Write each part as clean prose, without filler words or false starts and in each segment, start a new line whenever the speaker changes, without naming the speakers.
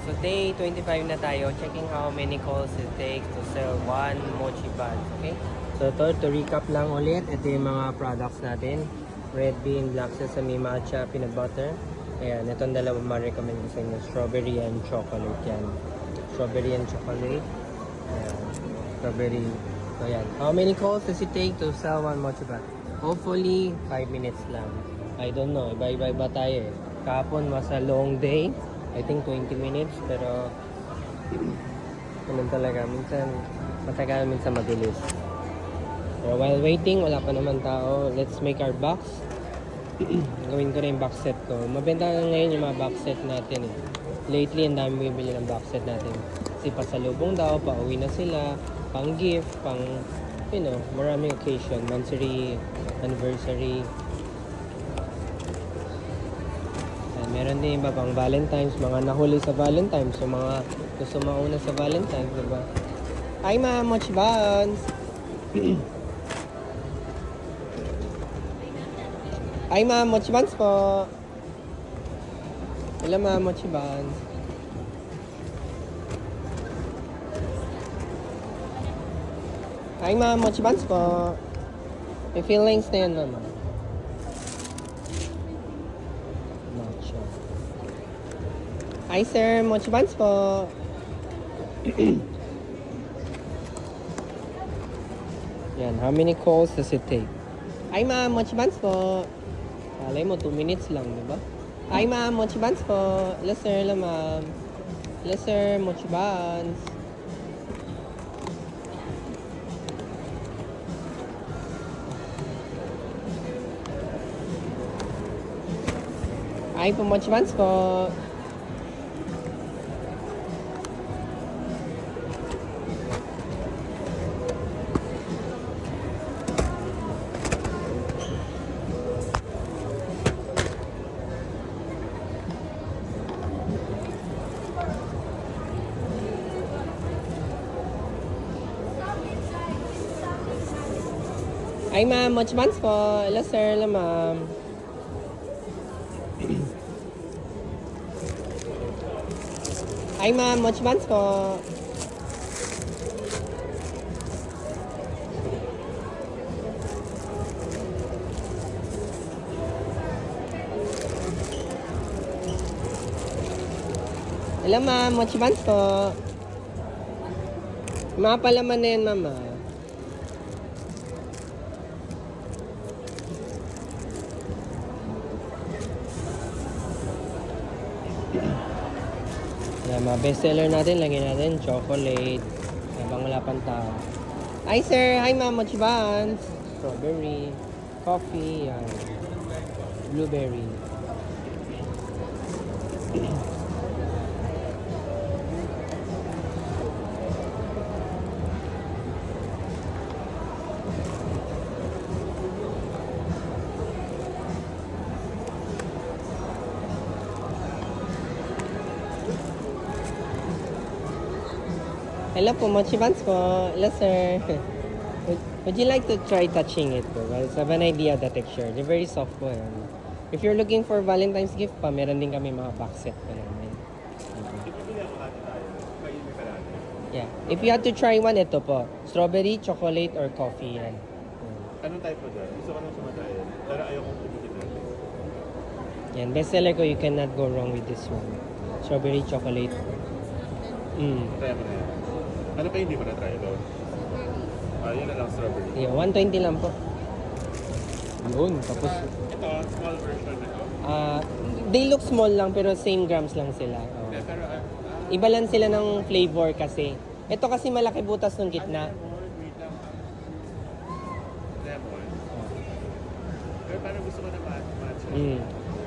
So day 25 na tayo, checking how many calls it takes to sell one mochi bun. Okay? So to recap lang ulit, ito yung mga products natin. Red bean, black sesame, matcha, peanut butter. Ayan, itong dalawa ma-recommend ko sa inyo. Strawberry and chocolate yan. Strawberry and chocolate. Ayan. Strawberry. So ayan. How many calls does it take to sell one mochi bun? Hopefully, 5 minutes lang. I don't know. Iba-iba tayo eh. Kahapon was a long day. I think 20 minutes. Pero, ganun talaga. Minsan, matagal, minsan mabilis. Pero while waiting, wala pa naman tao. Let's make our box. Gawin ko na yung box set ko. Mabenta na ngayon yung mga box set natin eh. Lately, ang dami bibili ng box set natin. Kasi pasalubong daw, pauwi na sila, pang gift, pang, you know, maraming occasion. Monthsary, anniversary. And meron din iba pang Valentine's, mga nahuli sa Valentine's. So mga gusto mauna sa Valentine's, diba? Hi ma'am, mochi buns! Hi ma'am, mochi buns po! Hello ma'am, mochi buns. Hi ma'am, mochi buns po. May feelings na yan ma'am. Matcha. Hi sir, mochi buns po. Yan, how many calls does it take? Hi ma'am, mochi buns po. Alay mo, 2 minutes lang, di ba? Hi ma'am, mochi buns po. Hello sir, hello ma'am. Hello sir, mochi buns. Hi po, mochi buns po. Hi ma'am, mochi buns po. Hello sir, hello ma'am. Hi ma'am, mochi buns po. Hello ma'am, mochi buns po. Mga palaman na yan ma'am ah. Yan, mga bestseller natin, lagyan natin chocolate. Habang wala pang tao. Hi sir, hi ma'am, mochi buns. Strawberry, coffee, yan. Blueberry. Hello po, mochi buns po. Hello sir. Would you like to try touching it po? Guys, have an idea the texture. They're very soft po. Yan. If you're looking for Valentine's gift pa, meron din kami mga box set pa naman. Yeah. If you had to try one, ito po. Strawberry, chocolate, or coffee. Yan.
Anong type po dyan? Gusto ko nang sumatayin. Pero ayaw kong pumitin natin.
Yan. Bestseller ko, you cannot go wrong with this one. Strawberry, chocolate.
Try mo na yan. Ano pa hindi mo na-try ito? Yun na lang, strawberry.
Yeah, 120 lang po. Yun. Tapos,
Ito, small version na ito.
they look small lang pero same grams lang sila. Oh.
Pero,
Iba lang sila ng flavor kasi. Ito kasi malaki butas ng gitna.
wait lang. Lemon. Pero parang gusto ko na matcha.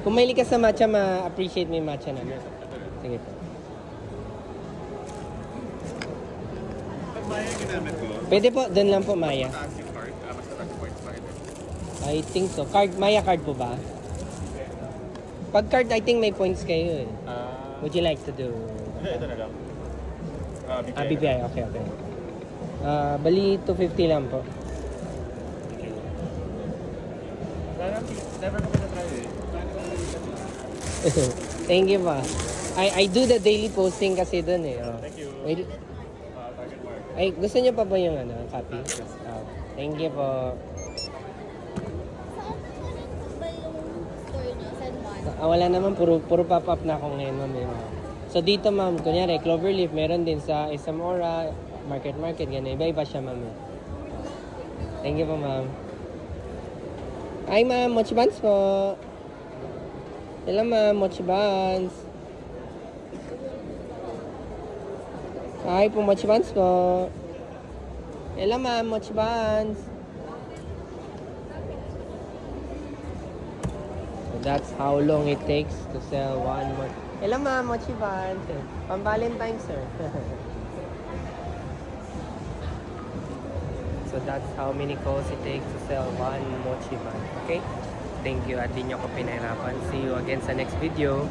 Kung mahilig ka sa matcha, ma-appreciate mo yung matcha na.
Ito rin.
Sige po.
Pag maya yung ginamit ko,
Pwede po, doon lang po Maya.
mataas yung card. Mas mataas yung points pa ito.
I think so. Card, Maya card po ba? Pag card, I think may points kayo eh. Would you like to do?
Ito na lang.
BPI, okay. Bali, 250 lang po.
Parang never ko na try eh.
Thank you pa. I do the daily posting kasi dun eh. Oh.
Thank you.
Wait,
Target market.
ay, gusto niyo pa ba yung ano, copy? Oh, thank you po.
Saan po ba yung store nyo? San Juan?
Wala naman, puro pop-up na ako ngayon, ma'am. Eh. So dito, ma'am, kunyari, Cloverleaf, meron din sa Isamora, Market, ganyan. Iba-iba siya, ma'am. Eh. Thank you po, ma'am. Ay, ma'am, mochi buns po. Hello, ma'am, mochi buns. Ay, po, mochi buns po. Hello, ma'am, mochi buns. So that's how long it takes to sell one mochi. Hello, ma'am, mochi buns. Pang Valentine's, sir. So that's how many calls it takes to sell one mochi bun. Okay? Thank you at di nyo ko pinahirapan. See you again sa next video.